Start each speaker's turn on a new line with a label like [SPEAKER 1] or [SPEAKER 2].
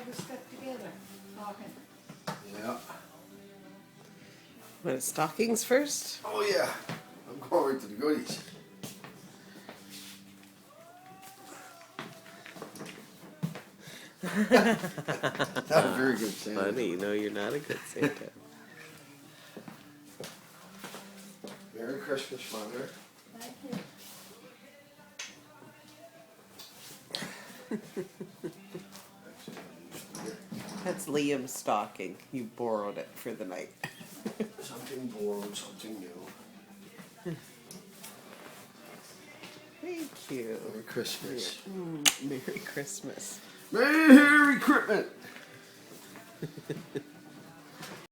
[SPEAKER 1] this stuff together, talking.
[SPEAKER 2] Yeah.
[SPEAKER 3] Want stockings first?
[SPEAKER 2] Oh yeah. I'm going right to the goodies. Not a very good Santa.
[SPEAKER 3] Funny, no, you're not a good Santa.
[SPEAKER 2] Merry Christmas, Mother.
[SPEAKER 1] Thank you.
[SPEAKER 3] That's Liam's stocking. You borrowed it for the night.
[SPEAKER 2] Something borrowed, something new.
[SPEAKER 3] Thank you.
[SPEAKER 2] Merry Christmas.
[SPEAKER 3] Merry Christmas.
[SPEAKER 2] Merry Christmas.